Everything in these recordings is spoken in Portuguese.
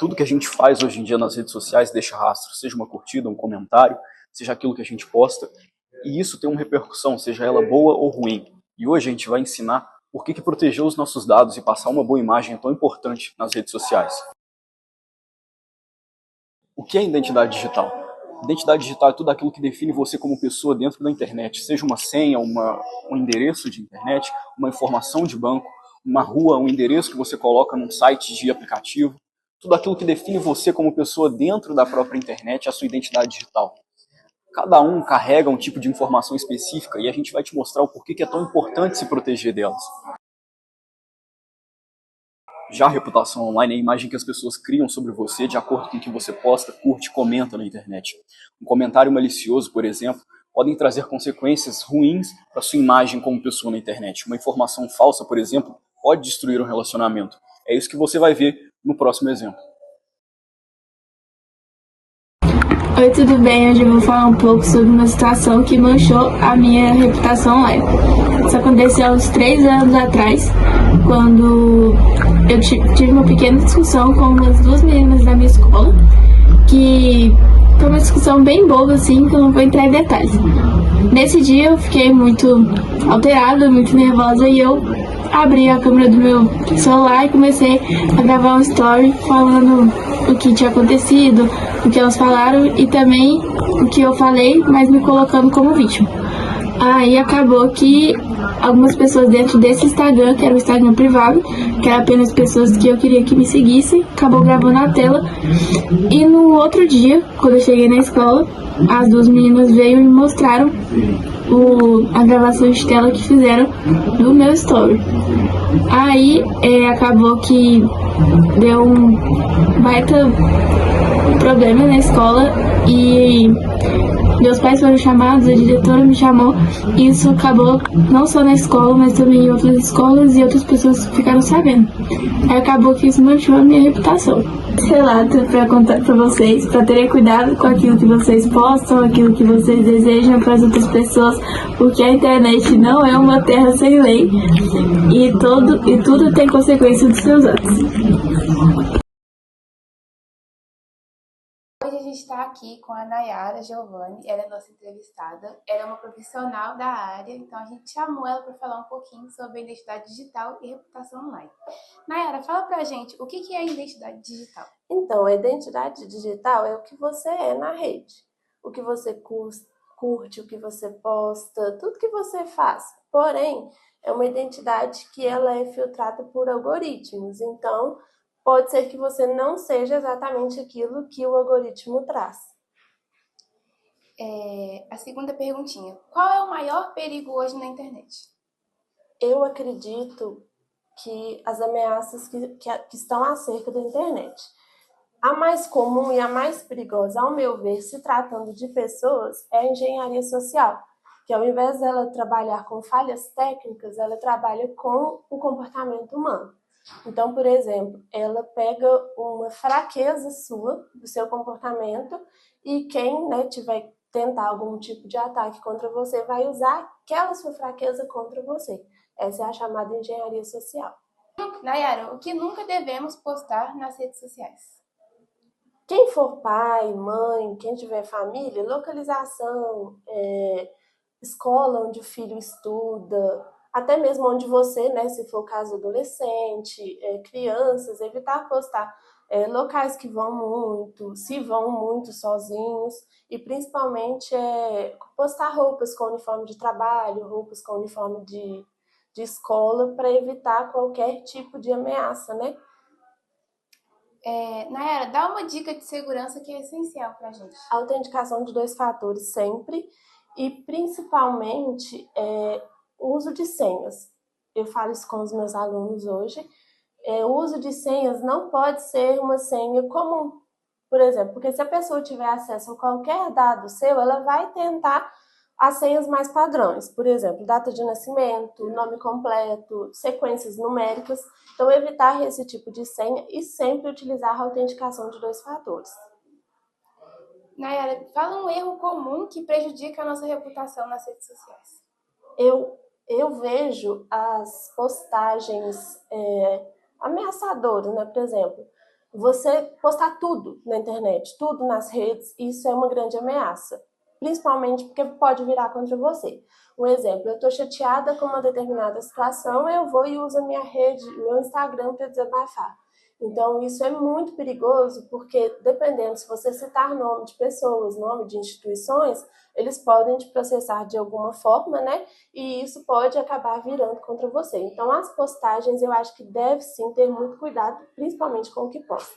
Tudo que a gente faz hoje em dia nas redes sociais deixa rastro, seja uma curtida, um comentário, seja aquilo que a gente posta, e isso tem uma repercussão, seja ela boa ou ruim. E hoje a gente vai ensinar por que proteger os nossos dados e passar uma boa imagem é tão importante nas redes sociais. O que é identidade digital? Identidade digital é tudo aquilo que define você como pessoa dentro da internet, seja uma senha, um endereço de internet, uma informação de banco, uma rua, um endereço que você coloca num site de aplicativo, tudo aquilo que define você como pessoa dentro da própria internet é a sua identidade digital. Cada um carrega um tipo de informação específica e a gente vai te mostrar o porquê que é tão importante se proteger delas. Já a reputação online é a imagem que as pessoas criam sobre você de acordo com o que você posta, curte, comenta na internet. Um comentário malicioso, por exemplo, podem trazer consequências ruins para sua imagem como pessoa na internet. Uma informação falsa, por exemplo, pode destruir um relacionamento. É isso que você vai ver no próximo exemplo. Oi, tudo bem? Hoje eu vou falar um pouco sobre uma situação que manchou a minha reputação online. Isso aconteceu há uns 3 anos atrás, quando eu tive uma pequena discussão com umas 2 meninas da minha escola, que foi uma discussão bem boba, assim, que eu não vou entrar em detalhes. Nesse dia eu fiquei muito alterada, muito nervosa, e eu abri a câmera do meu celular e comecei a gravar um story falando o que tinha acontecido, o que elas falaram e também o que eu falei, mas me colocando como vítima. Aí acabou que algumas pessoas dentro desse Instagram, que era um Instagram privado, que era apenas pessoas que eu queria que me seguissem, acabou gravando a tela. E no outro dia, quando eu cheguei na escola, as 2 meninas veio e me mostraram a gravação de tela que fizeram do meu story. Aí acabou que deu um baita problema na escola e meus pais foram chamados, a diretora me chamou, e isso acabou não só na escola, mas também em outras escolas e outras pessoas ficaram sabendo. Aí acabou que isso manchou a minha reputação. Relato para contar para vocês, para terem cuidado com aquilo que vocês postam, aquilo que vocês desejam para as outras pessoas, porque a internet não é uma terra sem lei e tudo tem consequência dos seus atos. Hoje a gente está aqui com a Nayara Giovanni, ela é nossa entrevistada, ela é uma profissional da área, então a gente chamou ela para falar um pouquinho sobre identidade digital e reputação online. Nayara, fala pra gente, o que é identidade digital? Então, a identidade digital é o que você é na rede, o que você curte, o que você posta, tudo que você faz. Porém, é uma identidade que ela é filtrada por algoritmos, então pode ser que você não seja exatamente aquilo que o algoritmo traz. A segunda perguntinha, qual é o maior perigo hoje na internet? Eu acredito que as ameaças que estão acerca da internet. A mais comum e a mais perigosa, ao meu ver, se tratando de pessoas, é a engenharia social, que ao invés dela trabalhar com falhas técnicas, ela trabalha com o comportamento humano. Então, por exemplo, ela pega uma fraqueza sua, do seu comportamento, e quem tiver tentar algum tipo de ataque contra você vai usar aquela sua fraqueza contra você. Essa é a chamada engenharia social. Nayara, o que nunca devemos postar nas redes sociais? Quem for pai, mãe, quem tiver família, localização, escola onde o filho estuda, até mesmo onde você, se for o caso adolescente, crianças, evitar postar locais que vão muito, se vão muito sozinhos, e principalmente postar roupas com uniforme de trabalho, roupas com uniforme de escola, para evitar qualquer tipo de ameaça, né? Nayara, dá uma dica de segurança que é essencial para a gente. Autenticação de 2 fatores sempre, e principalmente o uso de senhas. Eu falo isso com os meus alunos hoje. O uso de senhas não pode ser uma senha comum, por exemplo, porque se a pessoa tiver acesso a qualquer dado seu, ela vai tentar as senhas mais padrões, por exemplo, data de nascimento, nome completo, sequências numéricas. Então, evitar esse tipo de senha e sempre utilizar a autenticação de 2 fatores. Nayara, fala um erro comum que prejudica a nossa reputação nas redes sociais. Eu vejo as postagens ameaçadoras, por exemplo, você postar tudo na internet, tudo nas redes, isso é uma grande ameaça, principalmente porque pode virar contra você. Um exemplo, eu estou chateada com uma determinada situação, eu vou e uso a minha rede, meu Instagram para desabafar. Então, isso é muito perigoso, porque dependendo, se você citar nome de pessoas, nome de instituições, eles podem te processar de alguma forma, né? E isso pode acabar virando contra você. Então, as postagens, eu acho que deve sim ter muito cuidado, principalmente com o que posta.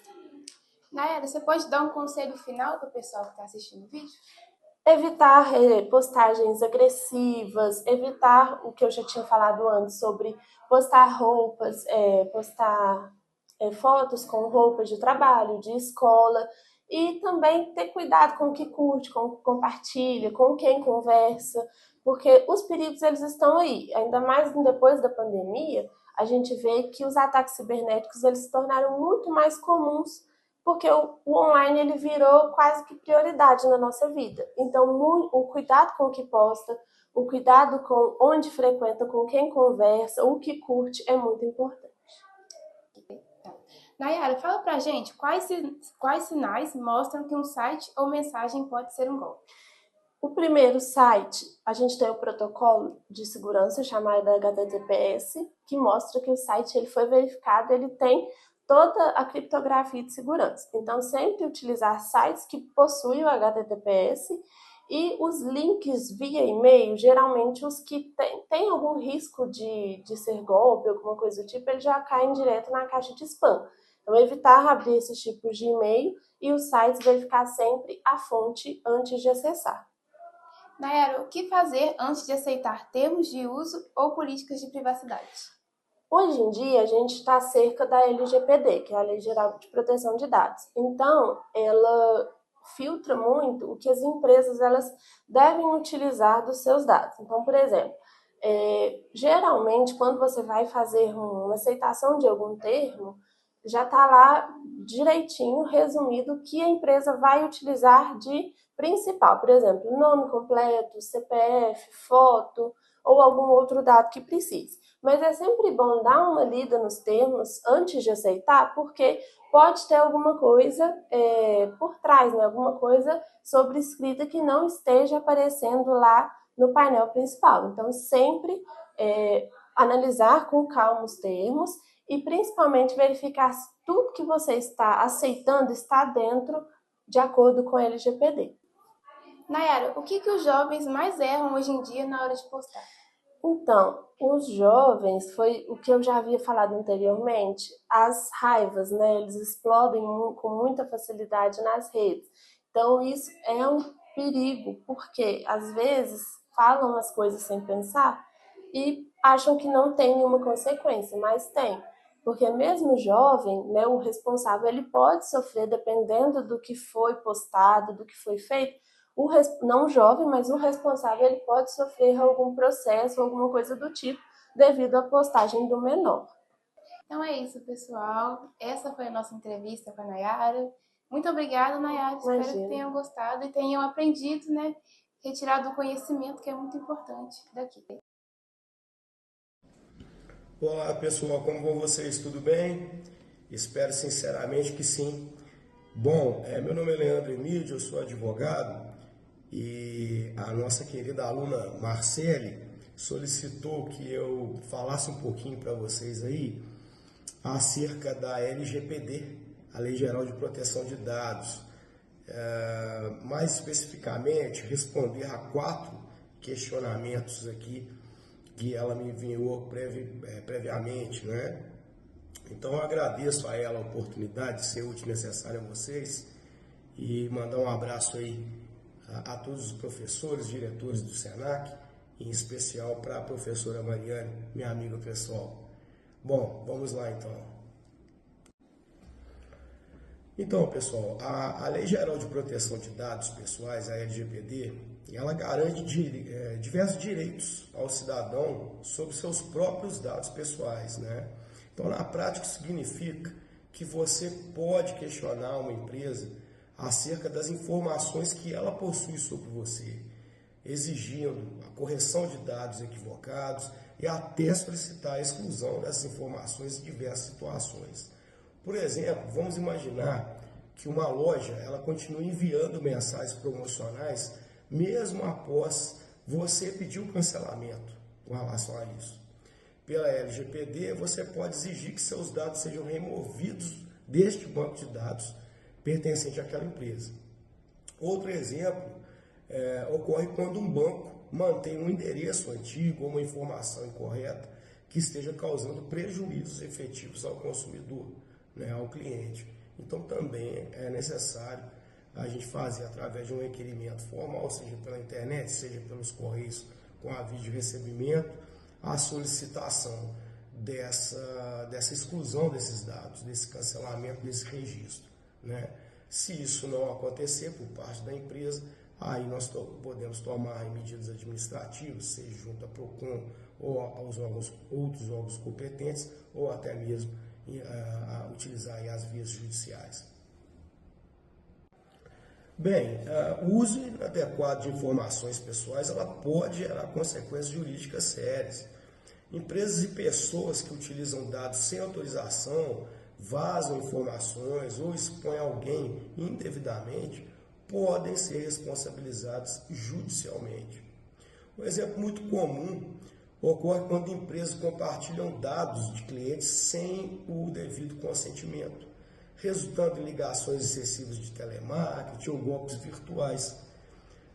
Nayara, você pode dar um conselho final para o pessoal que está assistindo o vídeo? Evitar postagens agressivas, evitar o que eu já tinha falado antes sobre postar roupas, postar fotos com roupas de trabalho, de escola, e também ter cuidado com o que curte, com o que compartilha, com quem conversa, porque os perigos eles estão aí, ainda mais depois da pandemia, a gente vê que os ataques cibernéticos eles se tornaram muito mais comuns, porque o online ele virou quase que prioridade na nossa vida. Então, o cuidado com o que posta, o cuidado com onde frequenta, com quem conversa, o que curte é muito importante. Nayara, fala pra gente quais sinais mostram que um site ou mensagem pode ser um golpe. O primeiro site, a gente tem o protocolo de segurança chamado HTTPS, que mostra que o site ele foi verificado, ele tem toda a criptografia de segurança. Então, sempre utilizar sites que possuem o HTTPS e os links via e-mail, geralmente os que têm algum risco de ser golpe, alguma coisa do tipo, eles já caem direto na caixa de spam. Então, evitar abrir esses tipos de e-mail e os sites verificar sempre a fonte antes de acessar. Nayara, o que fazer antes de aceitar termos de uso ou políticas de privacidade? Hoje em dia, a gente está cerca da LGPD, que é a Lei Geral de Proteção de Dados. Então, ela filtra muito o que as empresas elas devem utilizar dos seus dados. Então, por exemplo, geralmente, quando você vai fazer uma aceitação de algum termo, já está lá direitinho, resumido, o que a empresa vai utilizar de principal. Por exemplo, nome completo, CPF, foto ou algum outro dado que precise. Mas é sempre bom dar uma lida nos termos antes de aceitar, porque pode ter alguma coisa por trás, né? Alguma coisa sobre escrita que não esteja aparecendo lá no painel principal. Então, sempre analisar com calma os termos e principalmente verificar se tudo que você está aceitando está dentro de acordo com a LGPD. Nayara, o que os jovens mais erram hoje em dia na hora de postar? Então, os jovens, foi o que eu já havia falado anteriormente, as raivas, né? Eles explodem com muita facilidade nas redes. Então, isso é um perigo, porque às vezes falam as coisas sem pensar e acham que não tem nenhuma consequência, mas tem. Porque mesmo jovem, né, o responsável ele pode sofrer, dependendo do que foi postado, do que foi feito, não jovem, mas o responsável ele pode sofrer algum processo, alguma coisa do tipo, devido à postagem do menor. Então é isso, pessoal. Essa foi a nossa entrevista com a Nayara. Muito obrigada, Nayara. Imagina. Espero que tenham gostado e tenham aprendido, né? Retirado o conhecimento, que é muito importante daqui. Olá, pessoal. Como vão vocês? Tudo bem? Espero sinceramente que sim. Bom, meu nome é Leandro Emílio, eu sou advogado. E a nossa querida aluna Marcele solicitou que eu falasse um pouquinho para vocês aí acerca da LGPD, a Lei Geral de Proteção de Dados. Mais especificamente, responder a 4 questionamentos aqui que ela me enviou previamente, né? Então eu agradeço a ela a oportunidade de ser útil e necessária a vocês e mandar um abraço aí a todos os professores, diretores do SENAC, em especial para a professora Mariane, minha amiga pessoal. Bom, vamos lá então. Então, pessoal, a Lei Geral de Proteção de Dados Pessoais, a LGPD, ela garante diversos direitos ao cidadão sobre seus próprios dados pessoais, né? Então, na prática, isso significa que você pode questionar uma empresa acerca das informações que ela possui sobre você, exigindo a correção de dados equivocados e até solicitar a exclusão dessas informações em diversas situações. Por exemplo, vamos imaginar que uma loja ela continue enviando mensagens promocionais mesmo após você pedir o cancelamento com relação a isso. Pela LGPD, você pode exigir que seus dados sejam removidos deste banco de dados pertencente àquela empresa. Outro exemplo ocorre quando um banco mantém um endereço antigo ou uma informação incorreta que esteja causando prejuízos efetivos ao consumidor, né, ao cliente. Então também é necessário a gente fazer através de um requerimento formal, seja pela internet, seja pelos correios com aviso de recebimento, a solicitação dessa exclusão desses dados, desse cancelamento, desse registro, né? Se isso não acontecer por parte da empresa, aí nós podemos tomar medidas administrativas, seja junto à PROCON ou aos outros órgãos competentes, ou até mesmo utilizar aí as vias judiciais. Bem, o uso inadequado de informações pessoais pode gerar consequências jurídicas sérias. Empresas e pessoas que utilizam dados sem autorização, vazam informações ou expõem alguém indevidamente, podem ser responsabilizados judicialmente. Um exemplo muito comum ocorre quando empresas compartilham dados de clientes sem o devido consentimento, resultando em ligações excessivas de telemarketing ou golpes virtuais.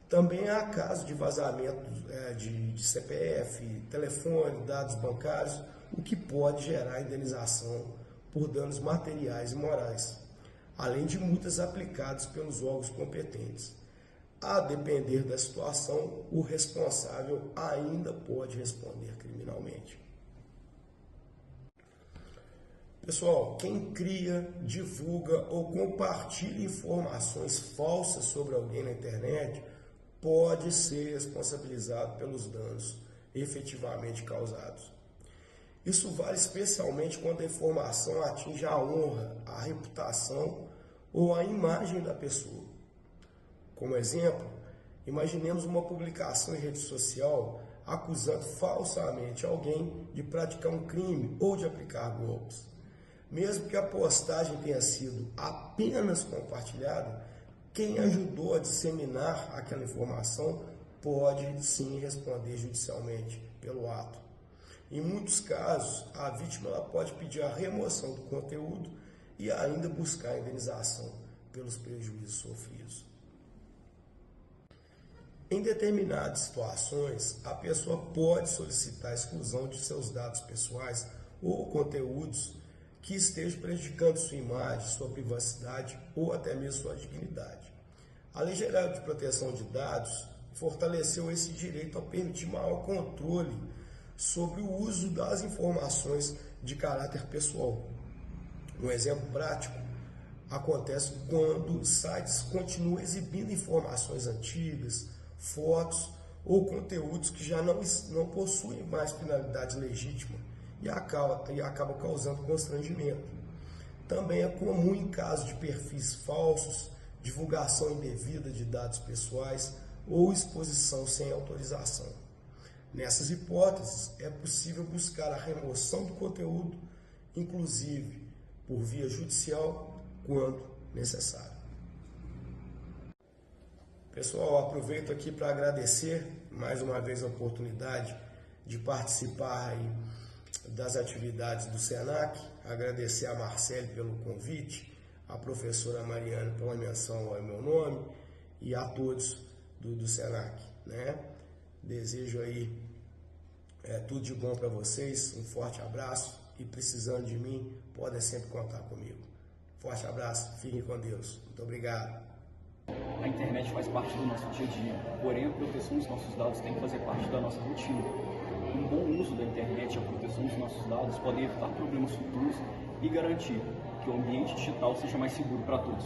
Também há casos de vazamento de CPF, telefone, dados bancários, o que pode gerar indenização por danos materiais e morais, além de multas aplicadas pelos órgãos competentes. A depender da situação, o responsável ainda pode responder criminalmente. Pessoal, quem cria, divulga ou compartilha informações falsas sobre alguém na internet pode ser responsabilizado pelos danos efetivamente causados. Isso vale especialmente quando a informação atinge a honra, a reputação ou a imagem da pessoa. Como exemplo, imaginemos uma publicação em rede social acusando falsamente alguém de praticar um crime ou de aplicar golpes. Mesmo que a postagem tenha sido apenas compartilhada, quem ajudou a disseminar aquela informação pode sim responder judicialmente pelo ato. Em muitos casos, a vítima pode pedir a remoção do conteúdo e ainda buscar a indenização pelos prejuízos sofridos. Em determinadas situações, a pessoa pode solicitar a exclusão de seus dados pessoais ou conteúdos que estejam prejudicando sua imagem, sua privacidade ou até mesmo sua dignidade. A Lei Geral de Proteção de Dados fortaleceu esse direito ao permitir maior controle sobre o uso das informações de caráter pessoal. Um exemplo prático acontece quando sites continuam exibindo informações antigas, fotos ou conteúdos que já não possuem mais finalidade legítima e acabam causando constrangimento. Também é comum em casos de perfis falsos, divulgação indevida de dados pessoais ou exposição sem autorização. Nessas hipóteses, é possível buscar a remoção do conteúdo, inclusive por via judicial, quando necessário. Pessoal, aproveito aqui para agradecer mais uma vez a oportunidade de participar aí das atividades do SENAC, agradecer a Marcele pelo convite, a professora Mariana pela menção ao meu nome e a todos do SENAC, né? Desejo aí tudo de bom para vocês, um forte abraço e precisando de mim, podem sempre contar comigo. Forte abraço, fiquem com Deus. Muito obrigado. A internet faz parte do nosso dia a dia, porém a proteção dos nossos dados tem que fazer parte da nossa rotina. Um bom uso da internet e a proteção dos nossos dados podem evitar problemas futuros e garantir que o ambiente digital seja mais seguro para todos.